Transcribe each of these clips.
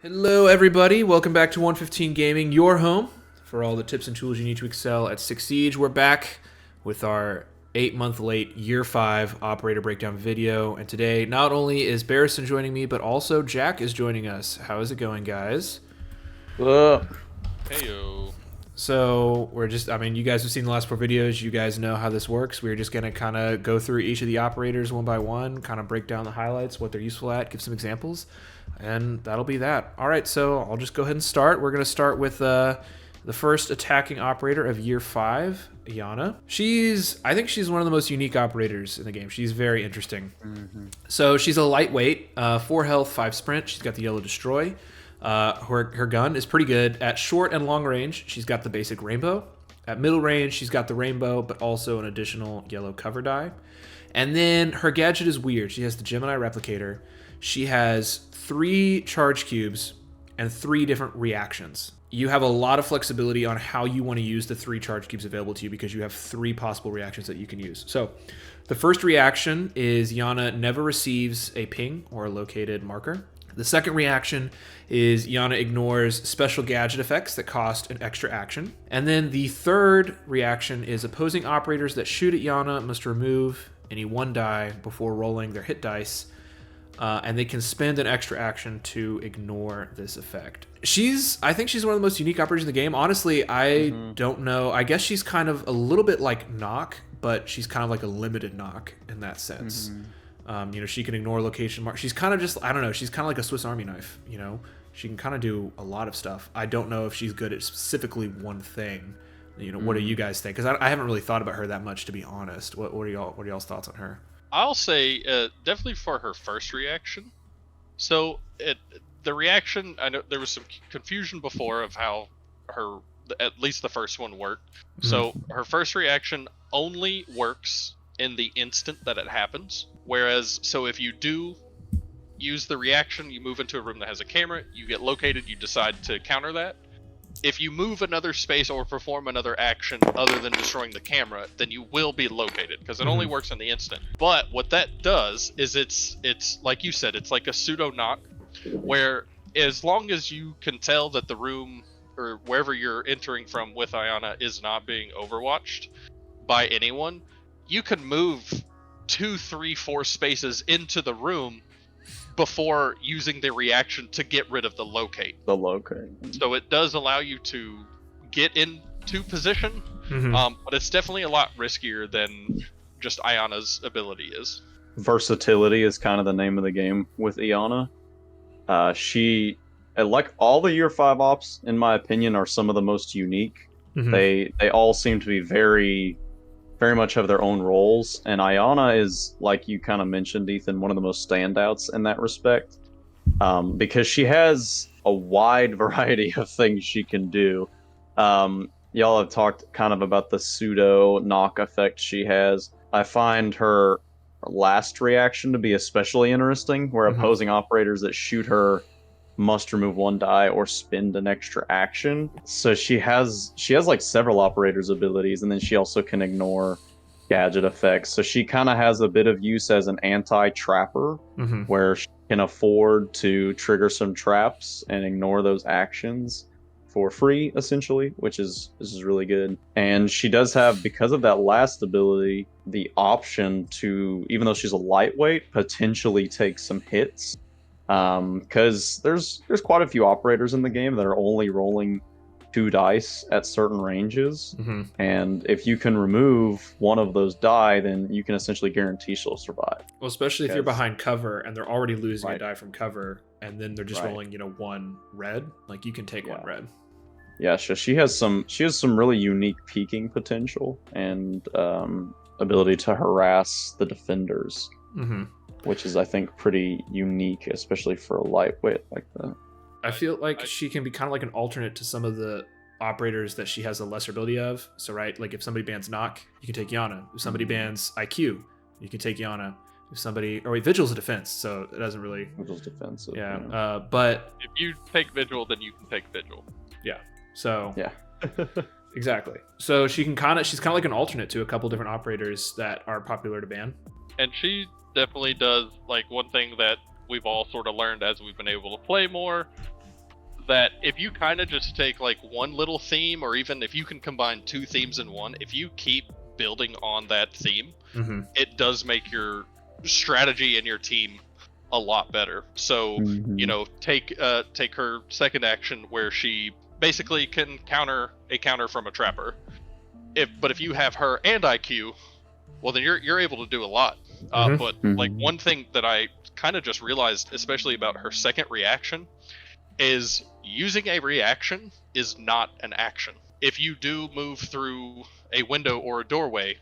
Hello, everybody. Welcome back to 115 Gaming, your home for all the tips and tools you need to excel at Six Siege. We're back with our 8-month late Year 5 operator breakdown video. And today, not only is Barrison joining me, but also Jack is joining us. How is it going, guys? Heyo. So you guys have seen the last 4 videos. You guys know how this works. We're just going to kind of go through each of the operators one by one, kind of break down the highlights, what they're useful at, give some examples, and that'll be that. All right, so I'll just go ahead and start. We're going to start with the first attacking operator of Year 5, Iana. I think she's one of the most unique operators in the game. She's very interesting. So she's a lightweight, 4 health, 5 sprint. She's got the yellow destroy. Her gun is pretty good. At short and long range, she's got the basic rainbow. At middle range, she's got the rainbow, but also an additional yellow cover die. And then her gadget is weird. She has the Gemini replicator. She has 3 charge cubes and 3 different reactions. You have a lot of flexibility on how you want to use the 3 charge cubes available to you because you have 3 possible reactions that you can use. So the first reaction is Iana never receives a ping or a located marker. The second reaction is Iana ignores special gadget effects that cost an extra action. And then the third reaction is opposing operators that shoot at Iana must remove any 1 die before rolling their hit dice. And they can spend an extra action to ignore this effect. I think she's one of the most unique operators in the game. Honestly, I don't know. I guess she's kind of a little bit like Knock, but she's kind of like a limited Knock in that sense. She can ignore location mark. She's kind of just, I don't know, she's kind of like a Swiss Army knife, She can kind of do a lot of stuff. I don't know if she's good at specifically one thing. What do you guys think? Because I haven't really thought about her that much, to be honest. What are y'all's thoughts on her? I'll say definitely for her first reaction. So the reaction, I know there was some confusion before of how at least the first one worked. So her first reaction only works in the instant that it happens. Whereas, so if you do use the reaction, you move into a room that has a camera, you get located, you decide to counter that. If you move another space or perform another action other than destroying the camera, then you will be located because it only works in the instant. But what that does is it's like you said, it's like a pseudo knock where as long as you can tell that the room or wherever you're entering from with Iana is not being overwatched by anyone, you can move 2, 3, 4 spaces into the room before using the reaction to get rid of the locate. So it does allow you to get into position, but it's definitely a lot riskier than just Iana's ability is. Versatility is kind of the name of the game with Iana. She, like all the Year 5 ops, in my opinion, are some of the most unique. They all seem to be very much have their own roles, and Iana is, like you kind of mentioned, Ethan, one of the most standouts in that respect, because she has a wide variety of things she can do. Y'all have talked kind of about the pseudo knock effect she has. I find her last reaction to be especially interesting, where opposing operators that shoot her must remove 1 die or spend an extra action. So she has like several operators abilities, and then she also can ignore gadget effects. So she kind of has a bit of use as an anti-trapper, where she can afford to trigger some traps and ignore those actions for free, essentially, which is really good. And she does have, because of that last ability, the option to, even though she's a lightweight, potentially take some hits. Because there's quite a few operators in the game that are only rolling 2 dice at certain ranges, and if you can remove one of those die, then you can essentially guarantee she'll survive. Well, especially if you're behind cover and they're already losing a die from cover, and then they're just rolling 1 red, like you can take 1 red. Yeah, so she has some really unique peeking potential and ability to harass the defenders. Which is, I think, pretty unique, especially for a lightweight like that. I feel like she can be kind of like an alternate to some of the operators that she has a lesser ability of. So, right, like if somebody bans Knock, you can take Iana. If somebody bans IQ, you can take Iana. If somebody... Vigil's a defense, so it doesn't really... Vigil's defensive. Yeah, but... If you take Vigil, then you can take Vigil. Yeah, so... Yeah. Exactly. So she's kind of like an alternate to a couple different operators that are popular to ban. And she definitely does, like, one thing that we've all sort of learned as we've been able to play more that if you kind of just take like one little theme, or even if you can combine 2 themes in one, if you keep building on that theme, it does make your strategy and your team a lot better. So you know, take her second action where she basically can counter a counter from a trapper. But if you have her and IQ, well then you're able to do a lot. But like one thing that I kind of just realized, especially about her second reaction, is using a reaction is not an action. If you do move through a window or a doorway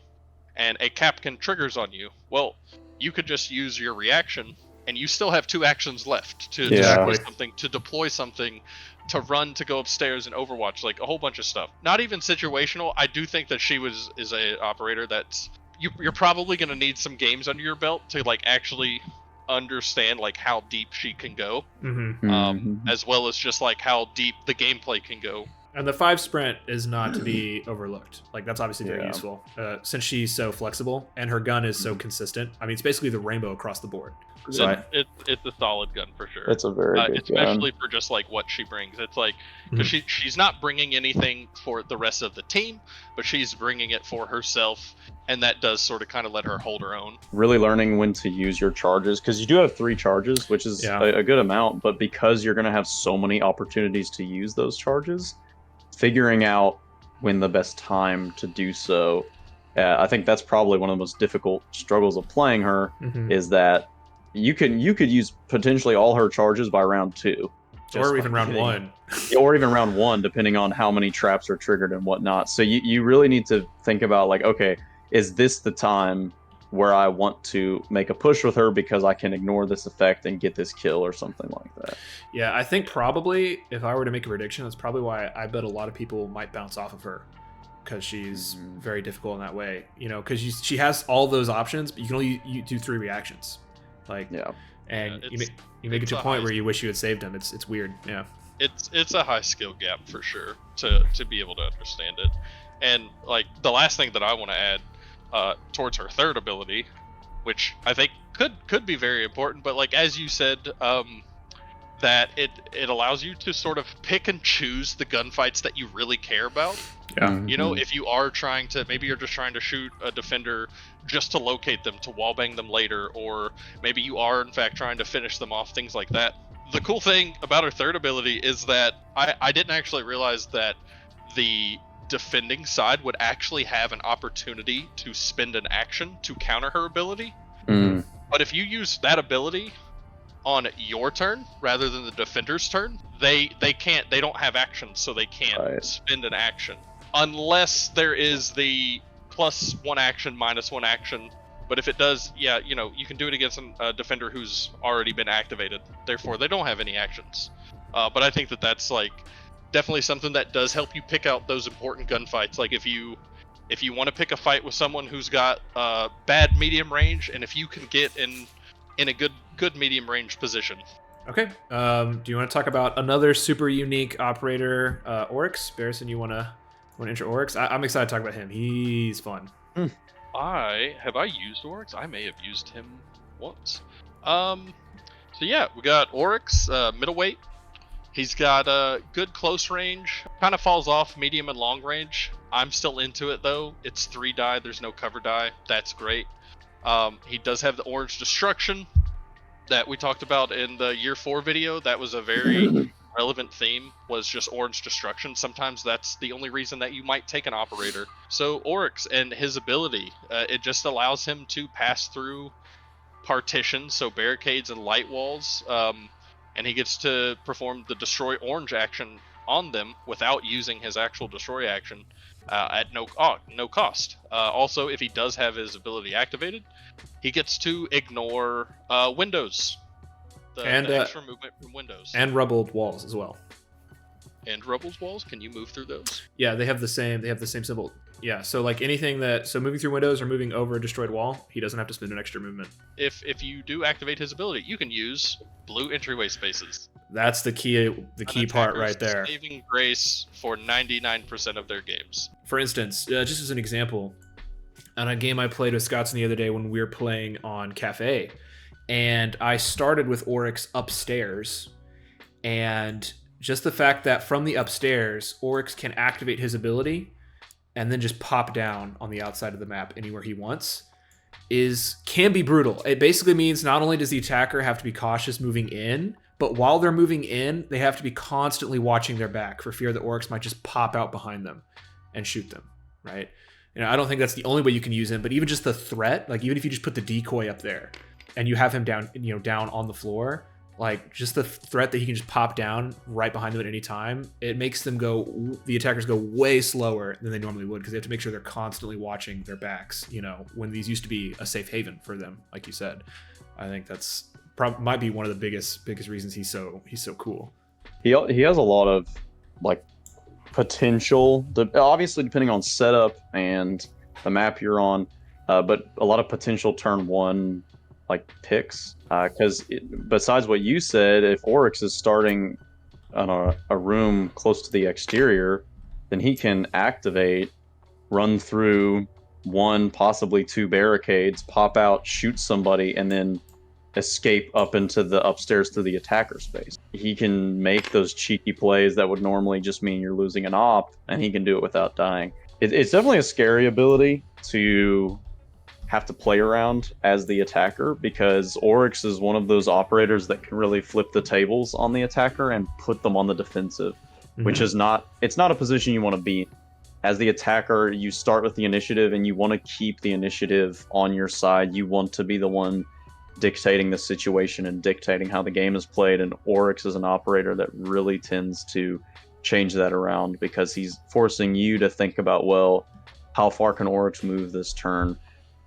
and a Capcan triggers on you, well, you could just use your reaction and you still have 2 actions left to deploy something, to deploy something, to run, to go upstairs and Overwatch, like a whole bunch of stuff. Not even situational. I do think that she is a operator that's you're probably going to need some games under your belt to like actually understand like how deep she can go, as well as just like how deep the gameplay can go. And the 5 sprint is not to be overlooked. Like that's obviously very useful since she's so flexible and her gun is so consistent. I mean, it's basically the rainbow across the board. So it's a solid gun for sure. It's a very good especially gun. for just like what she brings. It's like because she's not bringing anything for the rest of the team, but she's bringing it for herself, and that does sort of kind of let her hold her own. Really learning when to use your charges, because you do have 3 charges, which is a good amount, but because you're going to have so many opportunities to use those charges, figuring out when the best time to do so, I think that's probably one of the most difficult struggles of playing her, is that you could use potentially all her charges by round 2. Or even round 1. Or even round 1, depending on how many traps are triggered and whatnot. So you really need to think about, like, okay, is this the time where I want to make a push with her because I can ignore this effect and get this kill or something like that? Yeah, I think probably if I were to make a prediction, that's probably why I bet a lot of people might bounce off of her, because she's very difficult in that way. You know, because she has all those options, but you can only do 3 reactions. Like, and you make it to a point where you wish you had saved him. It's weird. Yeah. It's a high skill gap for sure to be able to understand it. And like the last thing that I want to add towards her third ability, which I think could be very important, but like as you said, that it allows you to sort of pick and choose the gunfights that you really care about. Yeah. You know, if you are trying to, maybe you're just trying to shoot a defender just to locate them, to wallbang them later, or maybe you are in fact trying to finish them off, things like that. The cool thing about her third ability is that I didn't actually realize that the defending side would actually have an opportunity to spend an action to counter her ability. But if you use that ability on your turn rather than the defender's turn, they don't have actions, so they can't spend an action unless there is the +1 action, -1 action. But if it does, you know, you can do it against a defender who's already been activated, therefore they don't have any actions. But I think that's like definitely something that does help you pick out those important gunfights. Like if you want to pick a fight with someone who's got bad medium range, and if you can get in a good medium range position. Okay. Do you want to talk about another super unique operator, Oryx? Barrison, you want to intro Oryx? I'm excited to talk about him. He's fun. Have I used Oryx? I may have used him once. So yeah, we got Oryx, middleweight. He's got a good close range. Kind of falls off medium and long range. I'm still into it though. It's 3 die. There's no cover die. That's great. He does have the orange destruction that we talked about in the year 4 video. That was a very relevant theme, was just orange destruction. Sometimes that's the only reason that you might take an operator. So Oryx and his ability, it just allows him to pass through partitions, so barricades and light walls, and he gets to perform the destroy orange action on them without using his actual destroy action at no cost. Also, if he does have his ability activated, he gets to ignore windows, the extra movement from windows, and rubbled walls as well. And rubbled walls, can you move through those? Yeah, they have the same symbol. Yeah, so like anything moving through windows or moving over a destroyed wall, he doesn't have to spend an extra movement. If you do activate his ability, you can use blue entryway spaces. That's the key part right there. Saving grace for 99% of their games. For instance, just as an example, on a game I played with Scottson the other day when we were playing on Cafe, and I started with Oryx upstairs, and just the fact that from the upstairs, Oryx can activate his ability and then just pop down on the outside of the map anywhere he wants can be brutal. It basically means not only does the attacker have to be cautious moving in, but while they're moving in, they have to be constantly watching their back for fear that Oryx might just pop out behind them and shoot them, right? I don't think that's the only way you can use him, but even just the threat, like even if you just put the decoy up there and you have him down, down on the floor, like just the threat that he can just pop down right behind them at any time, it makes the attackers go way slower than they normally would because they have to make sure they're constantly watching their backs, when these used to be a safe haven for them, like you said. I think that's might be one of the biggest reasons he's so cool. He has a lot of like potential, obviously depending on setup and the map you're on, but a lot of potential turn one like picks, because besides what you said, if Oryx is starting on a room close to the exterior, then he can activate, run through one, possibly two barricades, pop out, shoot somebody, and then escape up into the upstairs to the attacker space. He can make those cheeky plays that would normally just mean you're losing an op, and he can do it without dying. It's definitely a scary ability to have to play around as the attacker, because Oryx is one of those operators that can really flip the tables on the attacker and put them on the defensive, which is not a position you want to be in. As the attacker, you start with the initiative and you want to keep the initiative on your side. You want to be the one dictating the situation and dictating how the game is played, and Oryx is an operator that really tends to change that around because he's forcing you to think about, well, how far can Oryx move this turn?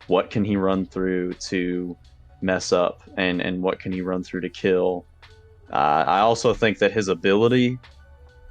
What can he run through to mess up, and what can he run through to kill? I also think that his ability,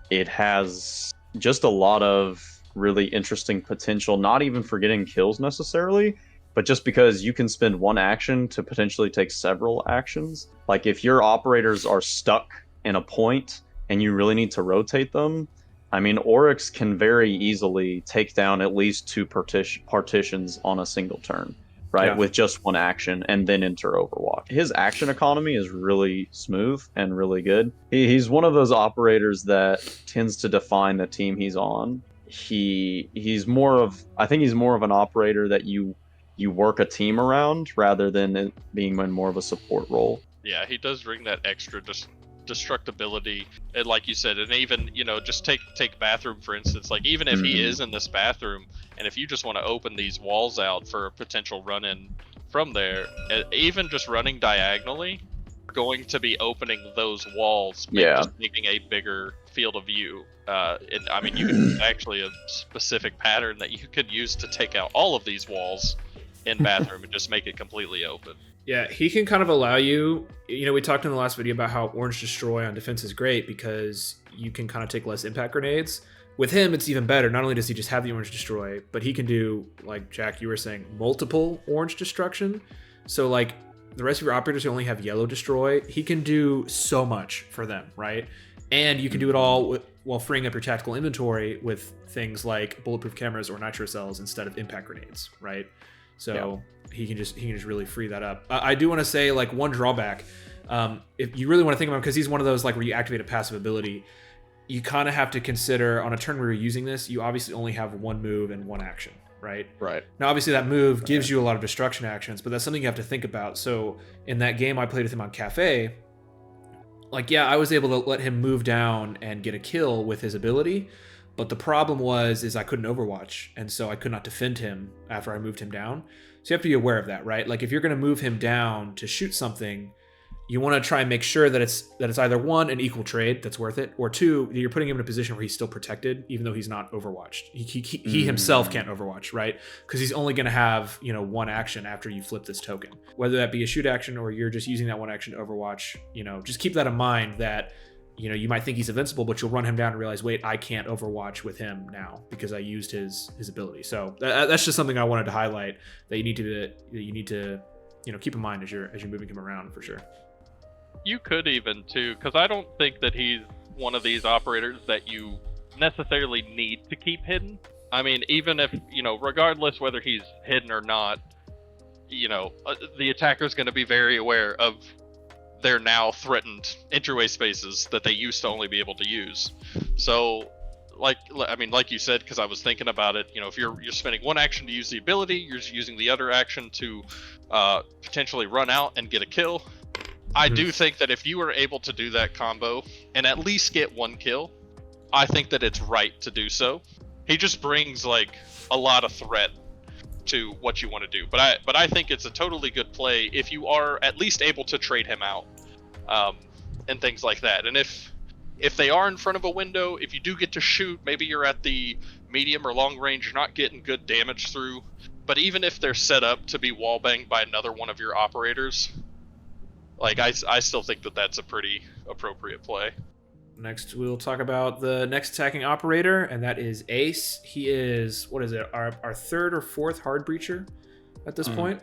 it has just a lot of really interesting potential, not even for getting kills necessarily, but just because you can spend one action to potentially take several actions. Like if your operators are stuck in a point and you really need to rotate them, I mean, Oryx can very easily take down at least two partitions on a single turn, right? Yeah. With just one action and then enter Overwatch. His action economy is really smooth and really good. He's one of those operators that tends to define the team he's on. I think he's more of an operator that you work a team around rather than it being in more of a support role. Yeah, he does bring that extra destructibility, and like you said, and even just take bathroom for instance. Like even if he is in this bathroom, and if you just want to open these walls out for a potential run in from there, even just running diagonally, going to be opening those walls, just making a bigger field of view. And I mean, you can actually a specific pattern that you could use to take out all of these walls in bathroom and just make it completely open. Yeah, he can kind of allow you, we talked in the last video about how Orange Destroy on defense is great because you can kind of take less impact grenades. With him, it's even better. Not only does he just have the Orange Destroy, but he can do, like Jack, you were saying, multiple Orange Destruction. So like the rest of your operators who only have Yellow Destroy, he can do so much for them, right? And you can do it all while freeing up your tactical inventory with things like bulletproof cameras or nitro cells instead of impact grenades, right? So he can just really free that up. I do want to say, like, one drawback, if you really want to think about him, because he's one of those like where you activate a passive ability, you kind of have to consider on a turn where you're using this, you obviously only have one move and one action, right? Right. Now, obviously that move gives you a lot of destruction actions, but that's something you have to think about. So in that game I played with him on Cafe, like, yeah, I was able to let him move down and get a kill with his ability, but the problem is I couldn't Overwatch, and so I could not defend him after I moved him down. So you have to be aware of that, right? Like if you're going to move him down to shoot something, you want to try and make sure that it's either one, an equal trade that's worth it, or two, you're putting him in a position where he's still protected, even though he's not Overwatched. He himself can't Overwatch, right? Because he's only going to have one action after you flip this token, whether that be a shoot action or you're just using that one action to Overwatch. Just keep that in mind that you might think he's invincible, but you'll run him down and realize, wait, I can't Overwatch with him now because I used his ability. So that's just something I wanted to highlight that you need to keep in mind as you're moving him around for sure. You could even too, because I don't think that he's one of these operators that you necessarily need to keep hidden. I mean, even if regardless whether he's hidden or not, the attacker's going to be very aware of they're now threatened entryway spaces that they used to only be able to use. So, like you said, because I was thinking about it, if you're spending one action to use the ability, you're using the other action to potentially run out and get a kill. I do think that if you were able to do that combo and at least get one kill, I think that it's right to do so. He just brings like a lot of threat to what you want to do, but I think it's a totally good play if you are at least able to trade him out, and things like that. And if they are in front of a window, if you do get to shoot, maybe you're at the medium or long range, you're not getting good damage through. But even if they're set up to be wall banged by another one of your operators, like I still think that that's a pretty appropriate play. Next, we'll talk about the next attacking operator, and that is Ace. He is, what is it, our third or fourth hard breacher at this point?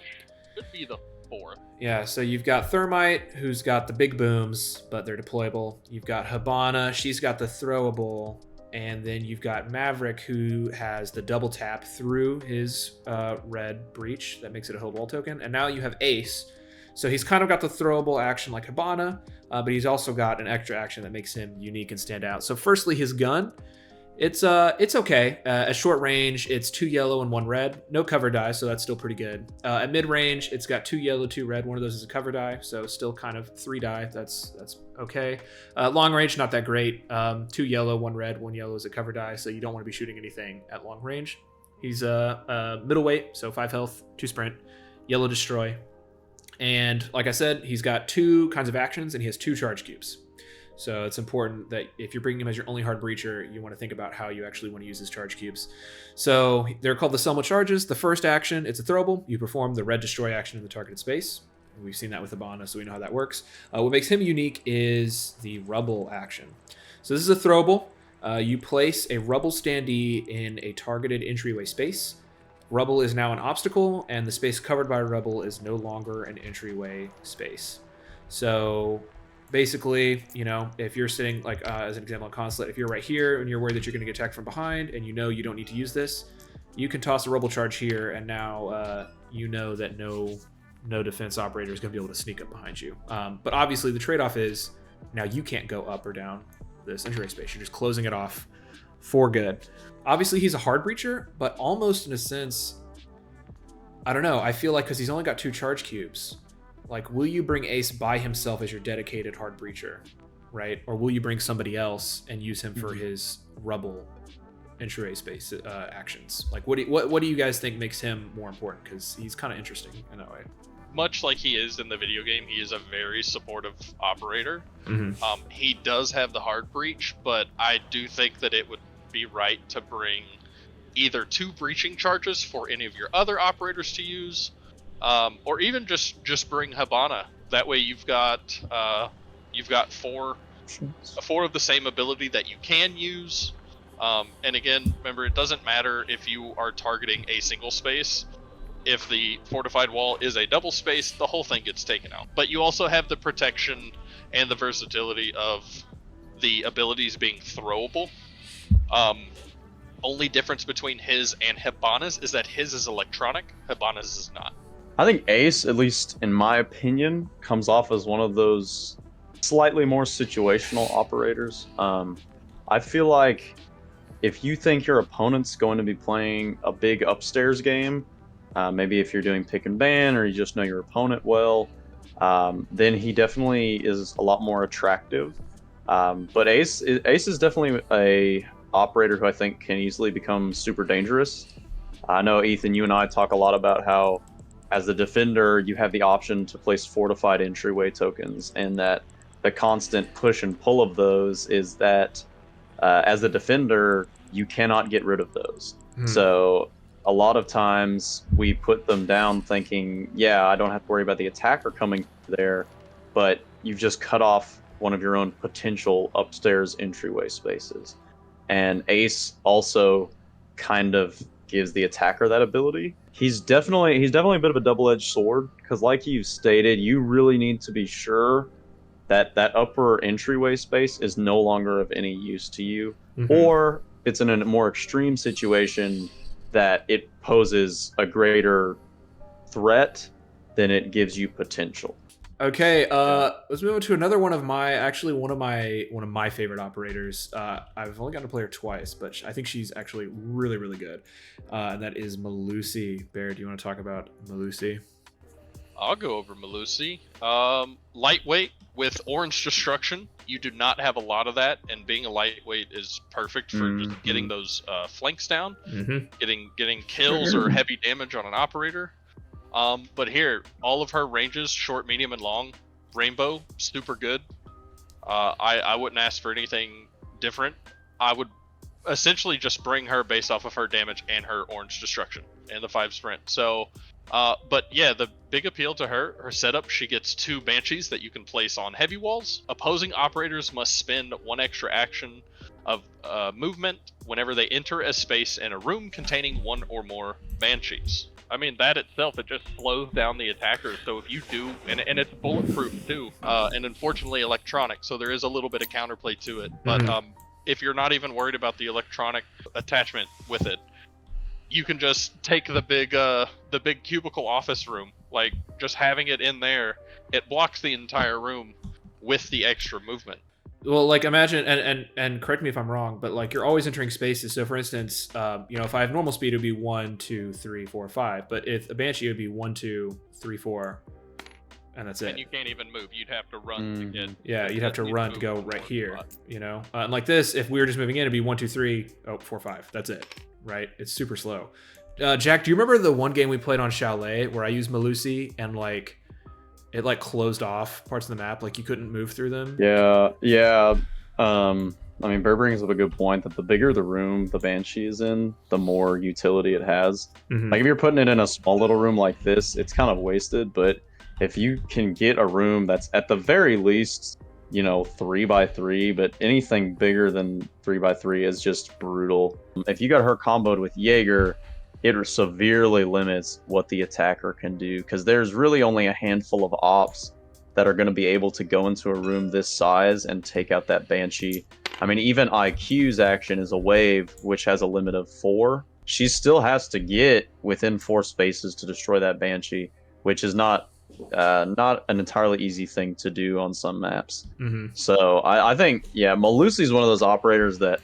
Could be the fourth. Yeah, so you've got Thermite, who's got the big booms, but they're deployable. You've got Hibana, she's got the throwable. And then you've got Maverick, who has the double tap through his red breach that makes it a hold wall token. And now you have Ace. So he's kind of got the throwable action like Hibana, but he's also got an extra action that makes him unique and stand out. So firstly, his gun, it's okay. At short range, it's 2 yellow and 1 red. No cover die, so that's still pretty good. At mid range, it's got 2 yellow, 2 red. One of those is a cover die, so still kind of 3 die. That's okay. Long range, not that great. 2 yellow, 1 red. 1 yellow is a cover die, so you don't want to be shooting anything at long range. He's a middleweight, so 5 health, 2 sprint, yellow destroy. And like I said, he's got 2 kinds of actions, and he has 2 charge cubes. So it's important that if you're bringing him as your only hard breacher, you want to think about how you actually want to use his charge cubes. So they're called the Selma charges. The first action, it's a throwable. You perform the red destroy action in the targeted space. We've seen that with Hibana, so we know how that works. What makes him unique is the rubble action. So this is a throwable. You place a rubble standee in a targeted entryway space. Rubble is now an obstacle, and the space covered by rubble is no longer an entryway space. So basically, if you're sitting, like as an example on Consulate, if you're right here and you're worried that you're going to get attacked from behind and you don't need to use this, you can toss a rubble charge here, and now you know that no defense operator is going to be able to sneak up behind you. But obviously the trade-off is now you can't go up or down this entryway space. You're just closing it off for good. Obviously he's a hard breacher, but almost in a sense, I don't know, I feel like because he's only got 2 charge cubes, like, will you bring Ace by himself as your dedicated hard breacher, right? Or will you bring somebody else and use him for his rubble entryway space actions? Like, what do you guys think makes him more important? Because he's kind of interesting in that way. Much like he is in the video game, he is a very supportive operator. He does have the hard breach, but I do think that it would be right to bring either 2 breaching charges for any of your other operators to use, or even just bring Hibana. That way you've got 4 of the same ability that you can use. And again, remember, it doesn't matter if you are targeting a single space. If the fortified wall is a double space, the whole thing gets taken out. But you also have the protection and the versatility of the abilities being throwable. Only difference between his and Hibana's is that his is electronic, Hibana's is not. I think Ace, at least in my opinion, comes off as one of those slightly more situational operators. I feel like if you think your opponent's going to be playing a big upstairs game, maybe if you're doing pick and ban or you just know your opponent well, then he definitely is a lot more attractive. But Ace is definitely a operator who I think can easily become super dangerous. I know, Ethan, you and I talk a lot about how as a defender you have the option to place fortified entryway tokens, and that the constant push and pull of those is that as a defender you cannot get rid of those. So a lot of times we put them down thinking, yeah, I don't have to worry about the attacker coming there, but you've just cut off one of your own potential upstairs entryway spaces. And Ace also kind of gives the attacker that ability. He's definitely a bit of a double-edged sword, because like you stated, you really need to be sure that that upper entryway space is no longer of any use to you, or it's in a more extreme situation that it poses a greater threat than it gives you potential. Okay, let's move on to another one of my favorite operators. I've only gotten to play her twice, but I think she's actually really, really good. And that is Malusi. Bear, do you want to talk about Malusi? I'll go over Malusi. Lightweight with orange destruction. You do not have a lot of that, and being a lightweight is perfect for just getting those flanks down, getting kills or heavy damage on an operator. But here, all of her ranges, short, medium, and long, rainbow, super good. I wouldn't ask for anything different. I would essentially just bring her based off of her damage and her orange destruction and the 5 sprint. So, but yeah, the big appeal to her setup, she gets 2 banshees that you can place on heavy walls. Opposing operators must spend 1 extra action of movement whenever they enter a space in a room containing 1 or more banshees. I mean, that itself, it just slows down the attacker. So if you do, and it's bulletproof too, and unfortunately electronic, so there is a little bit of counterplay to it. But if you're not even worried about the electronic attachment with it, you can just take the big cubicle office room, like just having it in there, it blocks the entire room with the extra movement. Well, like imagine, and correct me if I'm wrong, but like you're always entering spaces. So for instance, if I have normal speed, it would be 1, 2, 3, 4, 5. But if a banshee, it would be 1, 2, 3, 4, and that's it. And you can't even move. You'd have to run to get. Yeah, you'd have to run to go right here. And like this, if we were just moving in, it'd be 1, 2, 3, 4, 5. That's it. Right? It's super slow. Jack, do you remember the one game we played on Chalet where I used Malusi and like it like closed off parts of the map, like you couldn't move through them? Yeah. I mean, Bear brings up a good point that the bigger the room the Banshee is in, the more utility it has. Like if you're putting it in a small little room like this, it's kind of wasted. But if you can get a room that's at the very least, 3x3, but anything bigger than 3x3 is just brutal. If you got her comboed with Jaeger, it severely limits what the attacker can do, because there's really only a handful of ops that are going to be able to go into a room this size and take out that Banshee. I mean, even IQ's action is a wave, which has a limit of 4. She still has to get within 4 spaces to destroy that Banshee, which is not an entirely easy thing to do on some maps. So I think, Malusi is one of those operators that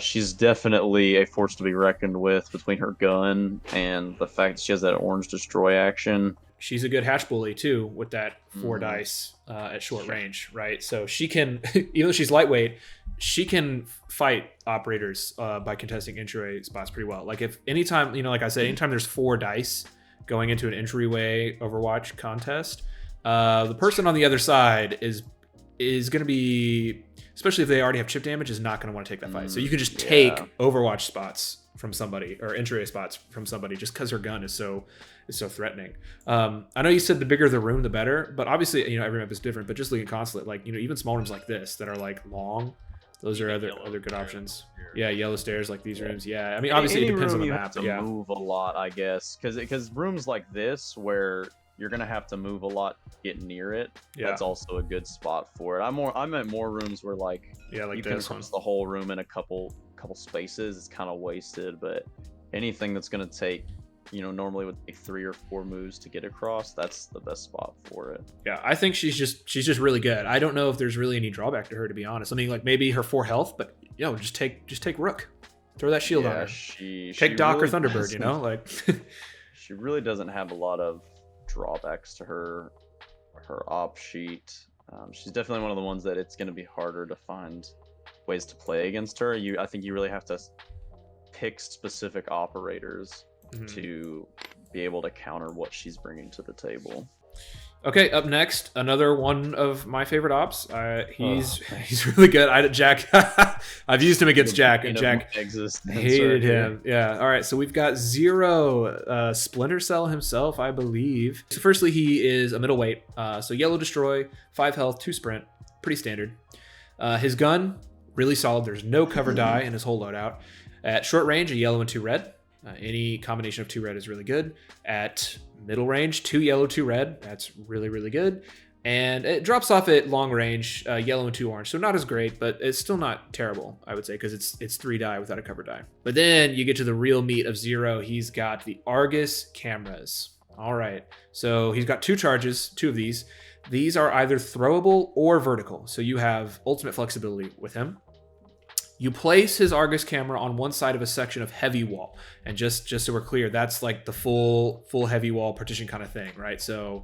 she's definitely a force to be reckoned with between her gun and the fact that she has that orange destroy action. She's a good hatch bully too with that 4 dice at short range, right? So she can, even though she's lightweight, she can fight operators by contesting entryway spots pretty well. Like if anytime, like I said, anytime there's 4 dice going into an entryway Overwatch contest, the person on the other side is going to be, especially if they already have chip damage, is not going to want to take that fight. So you can just take Overwatch spots from somebody or entryway spots from somebody just because her gun is so threatening. I know you said the bigger the room, the better, but obviously, every map is different. But just looking at Consulate, like even small rooms like this that are like long, those are other good options. Yeah, yellow stairs like these rooms. Yeah, I mean obviously it depends on the map. But yeah, move a lot, I guess, because rooms like this where you're gonna have to move a lot to get near it. Yeah. That's also a good spot for it. I meant more rooms where like you can cross the whole room in a couple spaces. It's kind of wasted, but anything that's gonna take normally would take 3 or 4 moves to get across, that's the best spot for it. Yeah, I think she's just really good. I don't know if there's really any drawback to her, to be honest. I mean, like maybe her 4 health, but just take Rook, throw that shield on her. Take Doc really or Thunderbird, like she really doesn't have a lot of drawbacks to her op sheet. She's definitely one of the ones that it's going to be harder to find ways to play against her. I think you really have to pick specific operators to be able to counter what she's bringing to the table. Okay, up next, another one of my favorite ops. He's really good. Jack, I've used him against Jack, and Jack hated him. Yeah. All right, so we've got Zero, Splinter Cell himself, I believe. So firstly, he is a middleweight. So yellow destroy, 5 health, 2 sprint, pretty standard. His gun, really solid. There's no cover die in his whole loadout. At short range, a yellow and 2 red. Any combination of 2 red is really good. At middle range, 2 yellow, 2 red. That's really, really good. And it drops off at long range, yellow and 2 orange. So not as great, but it's still not terrible, I would say, because it's 3 die without a cover die. But then you get to the real meat of Zero. He's got the Argus cameras. All right. So he's got 2 charges, 2 of these. These are either throwable or vertical. So you have ultimate flexibility with him. You place his Argus camera on one side of a section of heavy wall, and just so we're clear, that's like the full heavy wall partition kind of thing, right? So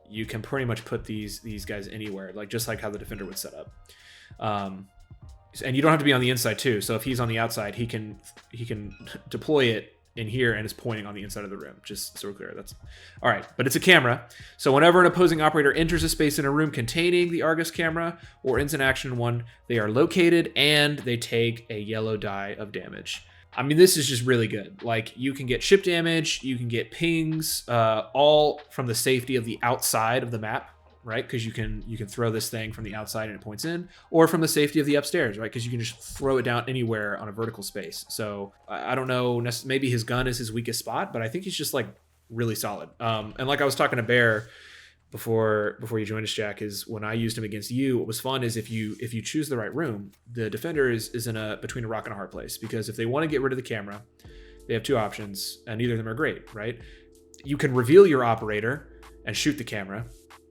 you can pretty much put these guys anywhere, like just like how the defender would set up. And you don't have to be on the inside too. So if he's on the outside, he can deploy it in here and is pointing on the inside of the room, just so we're clear. That's all right. But it's a camera, so whenever an opposing operator enters a space in a room containing the Argus camera or ends an action in one, they are located and they take a yellow die of damage. I mean, this is just really good. Like, you can get ship damage, you can get pings, all from the safety of the outside of the map, right? Because you can throw this thing from the outside and it points in, or from the safety of the upstairs, right? Because you can just throw it down anywhere on a vertical space. So I don't know, maybe his gun is his weakest spot, but I think he's just like really solid. And like I was talking to Bear before you joined us, Jack, is when I used him against you, what was fun is if you choose the right room, the defender is in between a rock and a hard place, because if they want to get rid of the camera, they have 2 options, and neither of them are great, right? You can reveal your operator and shoot the camera,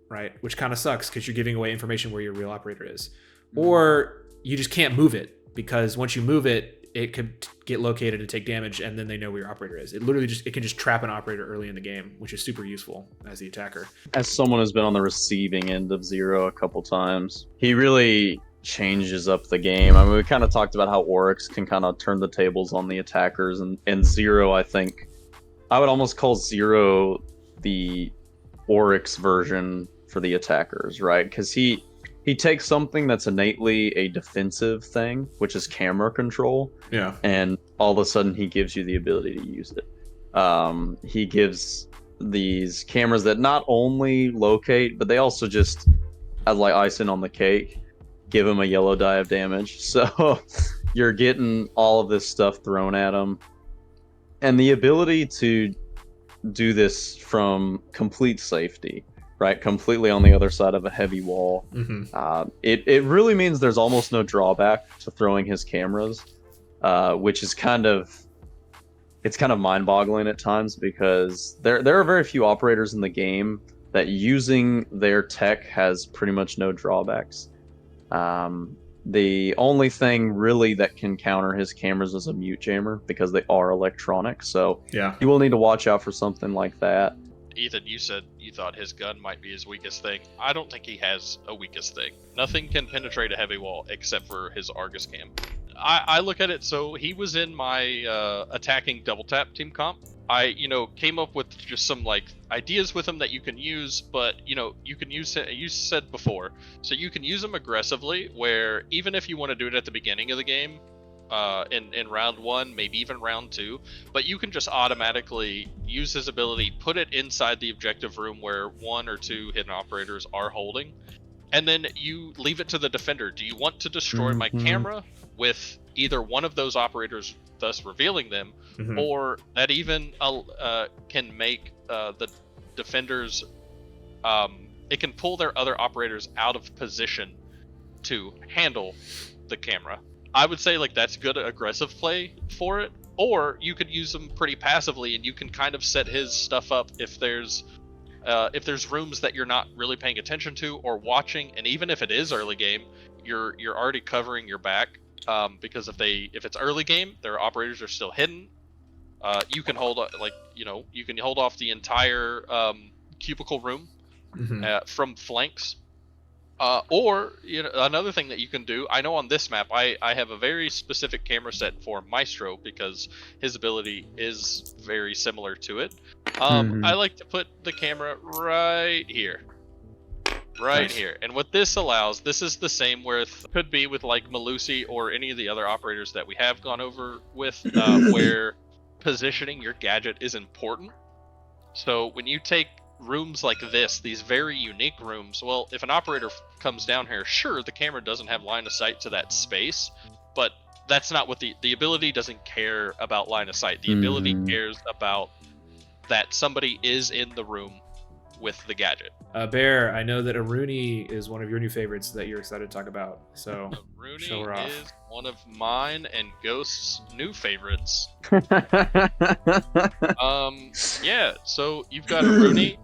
right? Which kind of sucks because you're giving away information where your real operator is. Or you just can't move it, because once you move it, it could get located and take damage, and then they know where your operator is. It literally it can just trap an operator early in the game, which is super useful as the attacker. As someone who's been on the receiving end of Zero a couple times, he really changes up the game. I mean, we kind of talked about how Oryx can kind of turn the tables on the attackers, and Zero, I think, I would almost call Zero the Oryx version for the attackers, right? Because he takes something that's innately a defensive thing, which is camera control, and all of a sudden he gives you the ability to use it. He gives these cameras that not only locate, but they also just, as like icing on the cake, give him a yellow die of damage. So you're getting all of this stuff thrown at him, and the ability to do this from complete safety, right? Completely on the other side of a heavy wall. It really means there's almost no drawback to throwing his cameras, which is kind of mind-boggling at times, because there are very few operators in the game that using their tech has pretty much no drawbacks. The only thing really that can counter his cameras is a mute jammer, because they are electronic, so you will need to watch out for something like that. Ethan, you said you thought his gun might be his weakest thing. I don't think he has a weakest thing. Nothing can penetrate a heavy wall except for his Argus cam. I look at it, so he was in my attacking double tap team comp. I came up with just some like ideas with him that you can use, but you can use it, you said before, so you can use him aggressively, where even if you want to do it at the beginning of the game, in round 1, maybe even round 2, but you can just automatically use his ability, put it inside the objective room where 1 or 2 hidden operators are holding, and then you leave it to the defender. Do you want to destroy my camera with either one of those operators, thus revealing them, or that even can make the defenders, it can pull their other operators out of position to handle the camera? I would say like that's good aggressive play for it, or you could use them pretty passively, and you can kind of set his stuff up if there's rooms that you're not really paying attention to or watching, and even if it is early game, you're already covering your back, because if it's early game, their operators are still hidden. You can hold you can hold off the entire cubicle room from flanks. Or another thing that you can do, I know on this map I have a very specific camera set for Maestro, because his ability is very similar to it. I like to put the camera right here. Here. And what this allows, this is the same could be with like Malusi or any of the other operators that we have gone over with, where positioning your gadget is important. So when you take rooms like this, these very unique rooms, well, if an operator comes down here, sure, the camera doesn't have line of sight to that space, but that's not what the ability doesn't care about line of sight. The ability cares about that somebody is in the room with the gadget. Bear, I know that Aruni is one of your new favorites that you're excited to talk about. So show Aruni her off. is one of mine and Ghost's new favorites. Yeah, so you've got Aruni.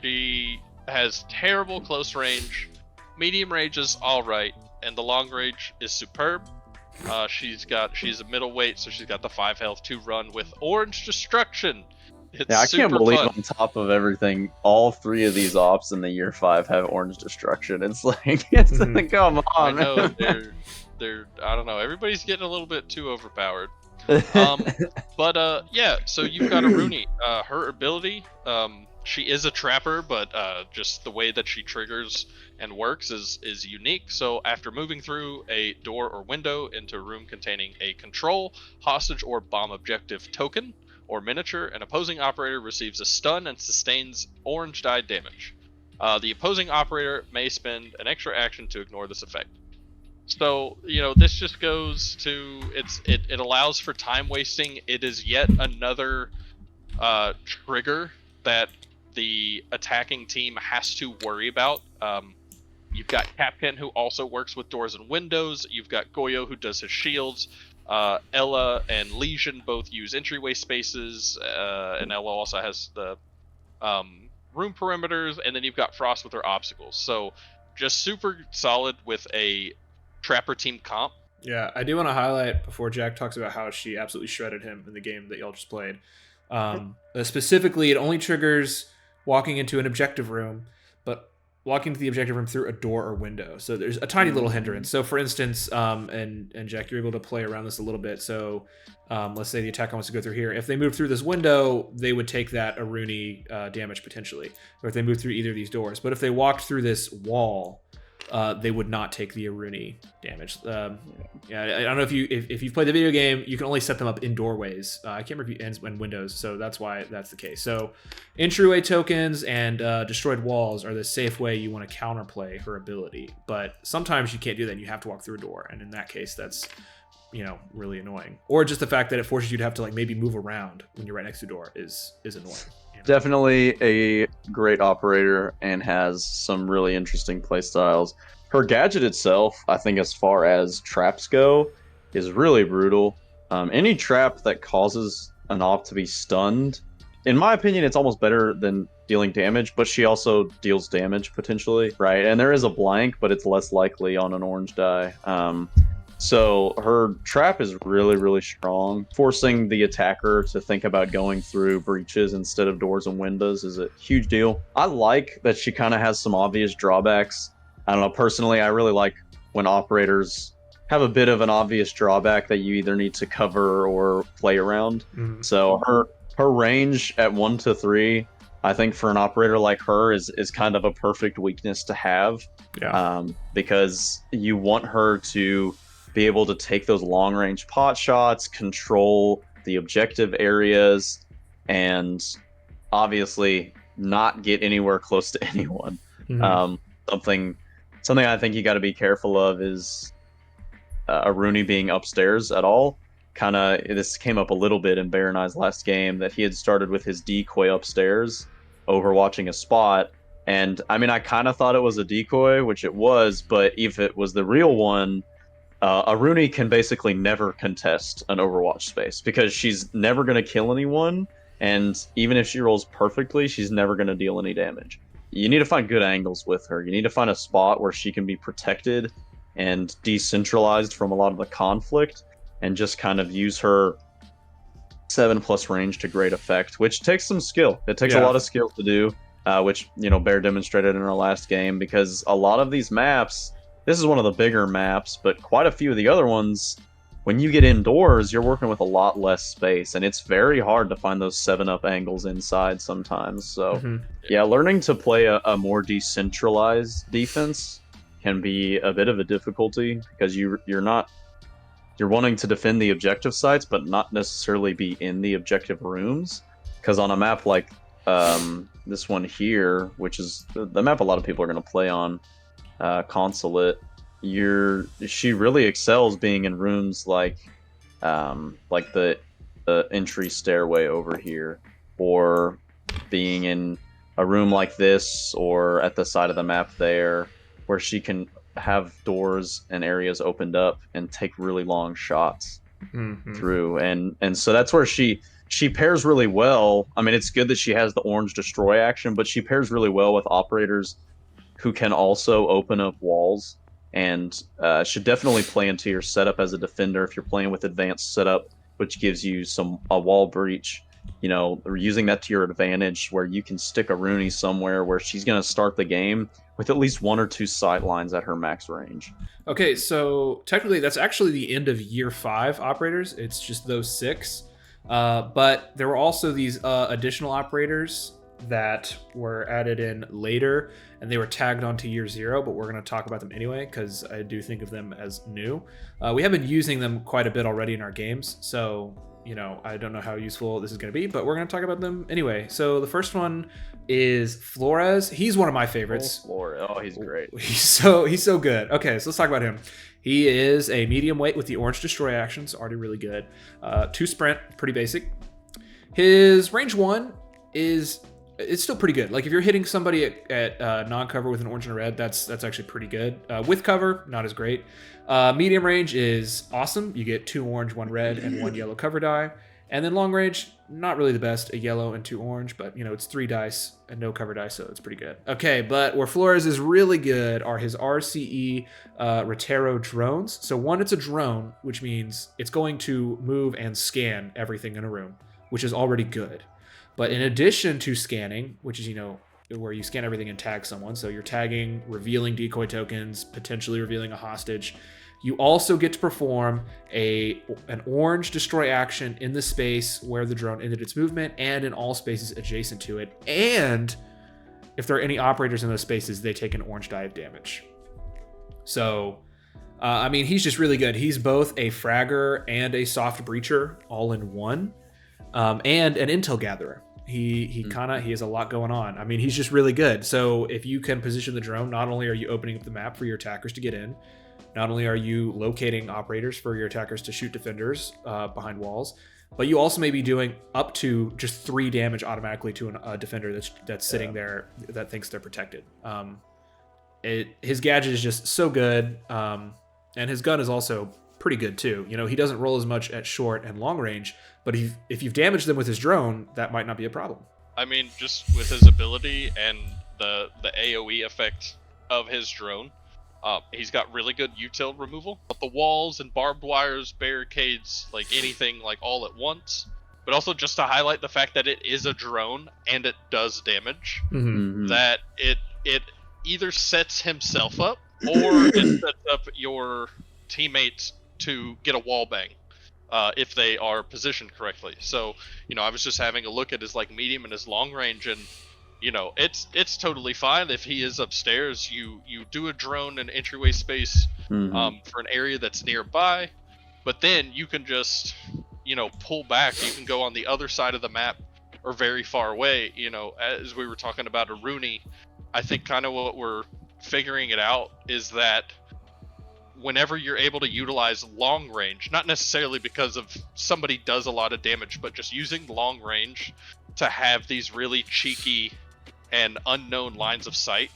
She has terrible close range. Medium range is alright, and the long range is superb. She's a middleweight, so she's got the 5 health, 2 run with Orange Destruction. It's Yeah, I can't super believe fun. on top of everything, all 3 of these ops in the year 5 have Orange Destruction. It's like, come I on. know they're I don't know. Everybody's getting a little bit too overpowered. But yeah. So you've got Aruni. Her ability. She is a trapper, but just the way that she triggers and works is unique. So after moving through a door or window into a room containing a control, hostage, or bomb objective token or miniature, an opposing operator receives a stun and sustains orange die damage. The opposing operator may spend an extra action to ignore this effect. So, this just goes to it allows for time wasting. It is yet another trigger that the attacking team has to worry about. You've got Capcan, who also works with doors and windows. You've got Goyo, who does his shields. Ella and Legion both use entryway spaces, and Ella also has the room perimeters. And then you've got Frost with her obstacles. So just super solid with a Trapper team comp. Yeah, I do want to highlight before Jack talks about how she absolutely shredded him in the game that y'all just played. Specifically, it only triggers walking into an objective room, but walking to the objective room through a door or window. So there's a tiny little hindrance. So for instance, and Jack, you're able to play around this a little bit. So let's say the attacker wants to go through here. If they move through this window, they would take that Aruni damage potentially, or if they move through either of these doors. But if they walked through this wall, they would not take the Aruni damage. Yeah, I don't know if you've played the video game, you can only set them up in doorways. I can't remember if it ends in windows, so that's why that's the case. So entryway tokens and destroyed walls are the safe way you want to counterplay her ability. But sometimes you can't do that, and you have to walk through a door, and in that case, that's really annoying. Or just the fact that it forces you to have to maybe move around when you're right next to a door is annoying. Definitely a great operator and has some really interesting playstyles. Her gadget itself, I think as far as traps go, is really brutal. Any trap that causes an op to be stunned, in my opinion, it's almost better than dealing damage, but she also deals damage potentially, right? And there is a blank, but it's less likely on an orange die. So her trap is really, really strong. Forcing the attacker to think about going through breaches instead of doors and windows is a huge deal. I like that she kind of has some obvious drawbacks. I don't know, personally, I really like when operators have a bit of an obvious drawback that you either need to cover or play around. Mm-hmm. So her range at 1 to 3, I think for an operator like her is kind of a perfect weakness to have. Yeah. Because you want her to be able to take those long-range pot shots, control the objective areas, and obviously not get anywhere close to anyone. Mm-hmm. Something I think you got to be careful of is Aruni being upstairs at all. This came up a little bit in Bear and I's last game, that he had started with his decoy upstairs, overwatching a spot. And I mean, I kind of thought it was a decoy, which it was, but if it was the real one, Aruni can basically never contest an Overwatch space because she's never going to kill anyone, and even if she rolls perfectly, she's never going to deal any damage. You need to find good angles with her. You need to find a spot where she can be protected and decentralized from a lot of the conflict, and just kind of use her 7+ range to great effect, which takes some skill. It takes a lot of skill to do, which Bear demonstrated in our last game, because a lot of these maps, this is one of the bigger maps, but quite a few of the other ones, when you get indoors, you're working with a lot less space, and it's very hard to find those 7-up angles inside sometimes. So, yeah, learning to play a more decentralized defense can be a bit of a difficulty, because you're wanting to defend the objective sites, but not necessarily be in the objective rooms. Because on a map like this one here, which is the map a lot of people are going to play on, Consulate, she really excels being in rooms like the entry stairway over here, or being in a room like this or at the side of the map there, where she can have doors and areas opened up and take really long shots through. And so that's where she pairs really well. I mean, it's good that she has the orange destroy action, but she pairs really well with operators who can also open up walls, and should definitely play into your setup as a defender if you're playing with advanced setup, which gives you a wall breach. You know, using that to your advantage, where you can stick a Rooney somewhere where she's going to start the game with at least 1 or 2 sight lines at her max range. Okay, so technically that's actually the end of year 5 operators. It's just those 6. But there were also these additional operators that were added in later, and they were tagged onto year 0, but we're going to talk about them anyway because I do think of them as new. We have been using them quite a bit already in our games, so you know, I don't know how useful this is going to be, but we're going to talk about them anyway. So the first one is Flores. He's one of my favorites. Oh, he's great. He's so good. Okay, so let's talk about him. He is a medium weight with the orange destroy actions, already really good. 2 sprint, pretty basic. His range 1 it's still pretty good. Like if you're hitting somebody at non-cover with an orange and a red, that's actually pretty good. With cover, not as great. Medium range is awesome. You get 2 orange, 1 red, and 1 yellow cover die. And then long range, not really the best. A yellow and 2 orange, but you know it's 3 dice and no cover dice, so it's pretty good. Okay, but where Flores is really good are his RCE Rotero drones. So 1, it's a drone, which means it's going to move and scan everything in a room, which is already good. But in addition to scanning, which is, you know, where you scan everything and tag someone, so you're tagging, revealing decoy tokens, potentially revealing a hostage, you also get to perform an orange destroy action in the space where the drone ended its movement and in all spaces adjacent to it. And if there are any operators in those spaces, they take an orange die of damage. So, I mean, he's just really good. He's both a fragger and a soft breacher all in one, and an intel gatherer. He has a lot going on. I mean, he's just really good. So if you can position the drone, not only are you opening up the map for your attackers to get in, not only are you locating operators for your attackers to shoot defenders behind walls, but you also may be doing up to just 3 damage automatically to a defender that's sitting there that thinks they're protected. His gadget is just so good, and his gun is also pretty good too. You know, he doesn't roll as much at short and long range, but if you've damaged them with his drone, that might not be a problem. I mean, just with his ability and the AoE effect of his drone, he's got really good util removal. But the walls and barbed wires, barricades, like anything, like all at once. But also just to highlight the fact that it is a drone and it does damage. Mm-hmm. That it either sets himself up or it sets up your teammates to get a wall bang. If they are positioned correctly. So, you know, I was just having a look at his like medium and his long range, and you know, it's totally fine if he is upstairs. You do a drone in entryway space for an area that's nearby, but then you can just, you know, pull back. You can go on the other side of the map or very far away. You know, as we were talking about a Rooney, I think kind of what we're figuring it out is that whenever you're able to utilize long range, not necessarily because of somebody does a lot of damage, but just using long range to have these really cheeky and unknown lines of sight,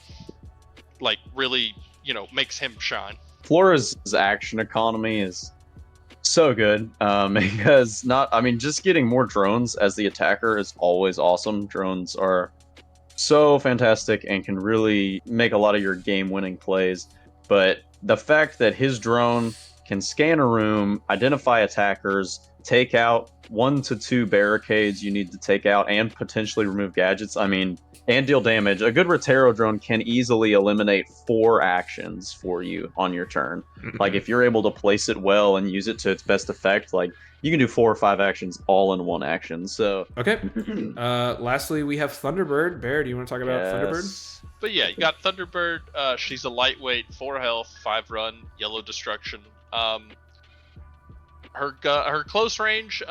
like really, you know, makes him shine. Flores' action economy is so good because just getting more drones as the attacker is always awesome. Drones are so fantastic and can really make a lot of your game-winning plays, but the fact that his drone can scan a room, identify attackers, take out 1 to 2 barricades you need to take out, and potentially remove gadgets, and deal damage. A good Rotero drone can easily eliminate 4 actions for you on your turn. Like, if you're able to place it well and use it to its best effect, like, you can do 4 or 5 actions all in one action. So okay. Lastly, we have Thunderbird. Bear, do you want to talk about Thunderbird? But yeah, you got Thunderbird. She's a lightweight, 4 health, 5 run, yellow destruction. Her close range,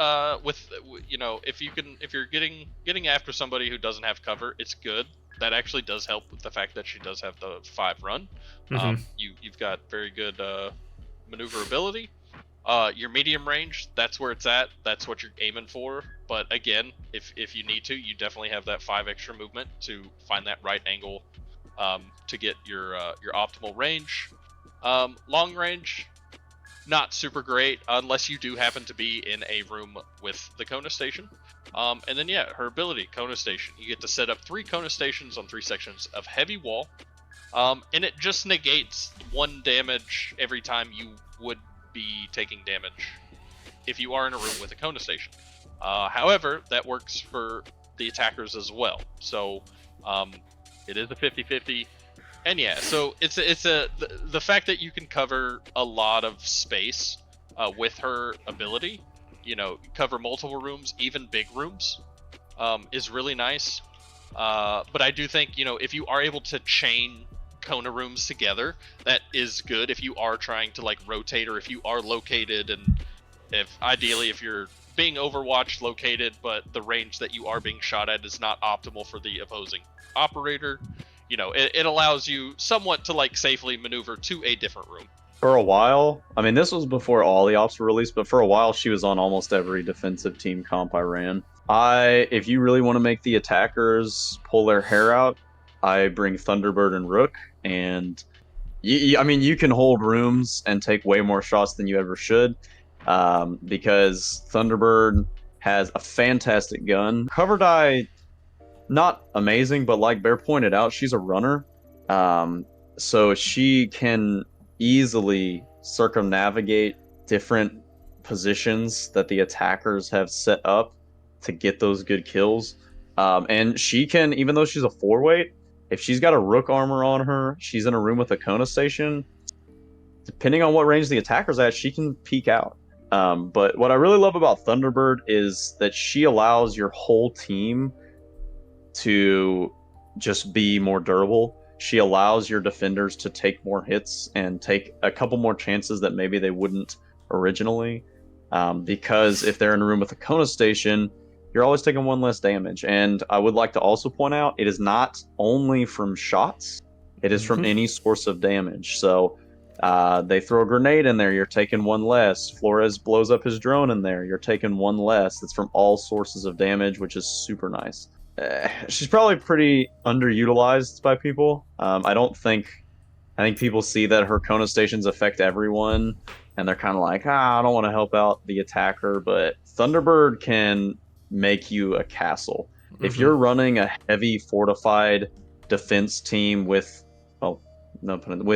with, you know, if you're getting after somebody who doesn't have cover, it's good. That actually does help with the fact that she does have the 5 run. You've got very good maneuverability. Your medium range, that's where it's at. That's what you're aiming for. But again, if you need to, you definitely have that 5 extra movement to find that right angle to get your optimal range. Long range, not super great unless you do happen to be in a room with the Kona station. And then yeah, her ability, Kona station. You get to set up 3 Kona stations on 3 sections of heavy wall. And it just negates 1 damage every time you would be taking damage if you are in a room with a Kona station. However, that works for the attackers as well. So it is a 50-50. And yeah, so the fact that you can cover a lot of space with her ability, cover multiple rooms, even big rooms, is really nice. But I do think, if you are able to chain Kona rooms together, that is good if you are trying to rotate, or if you are located, and if you're being overwatched located, but the range that you are being shot at is not optimal for the opposing operator, it allows you somewhat to safely maneuver to a different room. For a while, I mean, this was before all the ops were released, but for a while she was on almost every defensive team comp I ran. If you really want to make the attackers pull their hair out, I bring Thunderbird and Rook, and you can hold rooms and take way more shots than you ever should, because Thunderbird has a fantastic gun. Cover die, not amazing, but like Bear pointed out, she's a runner, so she can easily circumnavigate different positions that the attackers have set up to get those good kills. And she can, even though she's a 4-weight, if she's got a Rook armor on her, she's in a room with a Kona station, depending on what range the attacker's at, she can peek out. But what I really love about Thunderbird is that she allows your whole team to just be more durable. She allows your defenders to take more hits and take a couple more chances that maybe they wouldn't originally. Because if they're in a room with a Kona station, you're always taking 1 less damage. And I would like to also point out, it is not only from shots, it is from any source of damage. So they throw a grenade in there, you're taking 1 less. Flores blows up his drone in there, you're taking 1 less. It's from all sources of damage, which is super nice. She's probably pretty underutilized by people. I think people see that her Kona stations affect everyone, and they're kind of like, I don't want to help out the attacker, but Thunderbird can make you a castle. If you're running a heavy fortified defense team with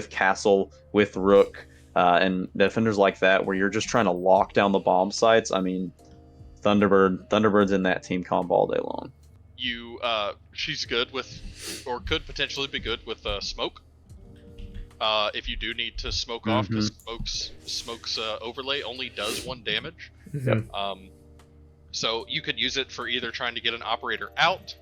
castle, with Rook, and defenders like that, where you're just trying to lock down the bomb sites, I mean, Thunderbird's in that team comp all day long. She's good with, or could potentially be good with smoke. If you do need to smoke off, because smoke's overlay only does 1 damage. Yep. So you could use it for either trying to get an operator out,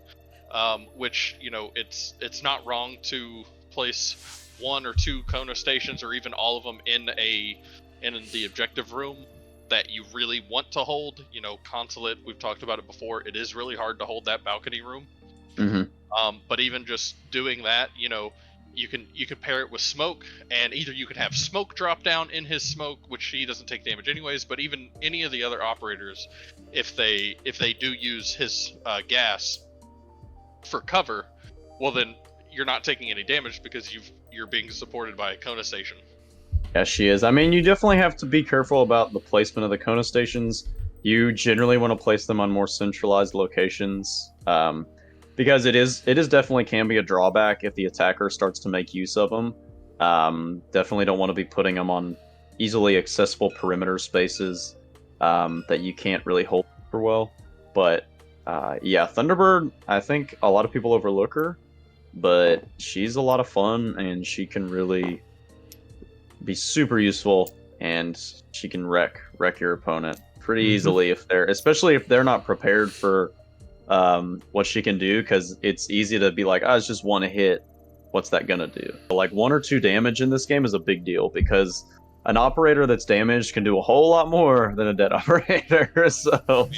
which it's not wrong to place 1 or 2 Kona stations, or even all of them in the objective room that you really want to hold. Consulate, we've talked about it before, it is really hard to hold that balcony room. But even just doing that, you can pair it with smoke, and either you could have smoke drop down in his smoke, which he doesn't take damage anyways, but even any of the other operators, if they do use his gas for cover, well then you're not taking any damage because you're being supported by a Kona station. Yeah, she is. I mean, you definitely have to be careful about the placement of the Kona stations. You generally want to place them on more centralized locations, because it is definitely can be a drawback if the attacker starts to make use of them. Definitely don't want to be putting them on easily accessible perimeter spaces that you can't really hold super well. But yeah, Thunderbird, I think a lot of people overlook her, but she's a lot of fun, and she can really be super useful, and she can wreck your opponent pretty easily especially if they're not prepared for what she can do, because it's easy to be like, it's just 1 hit, what's that gonna do? But 1 or 2 damage in this game is a big deal, because an operator that's damaged can do a whole lot more than a dead operator. So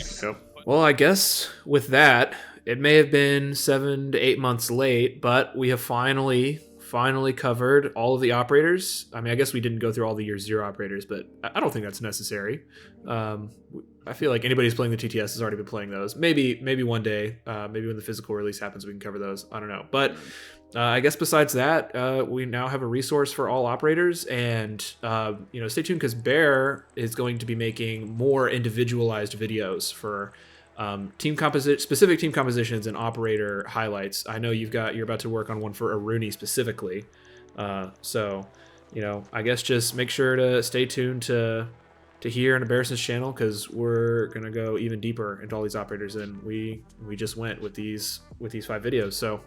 well, I guess with that, it may have been 7 to 8 months late, but we have finally finally covered all of the operators. I mean, I guess we didn't go through all the year 0 operators, but I don't think that's necessary. I feel like anybody who's playing the TTS has already been playing those. Maybe one day, maybe when the physical release happens, we can cover those. I don't know. But I guess besides that, we now have a resource for all operators, and stay tuned because Bear is going to be making more individualized videos for specific team compositions and operator highlights. I know you're about to work on one for Aruni specifically, so I guess just make sure to stay tuned to here on Embarrassment's channel, because we're gonna go even deeper into all these operators than we just went with these 5 videos. So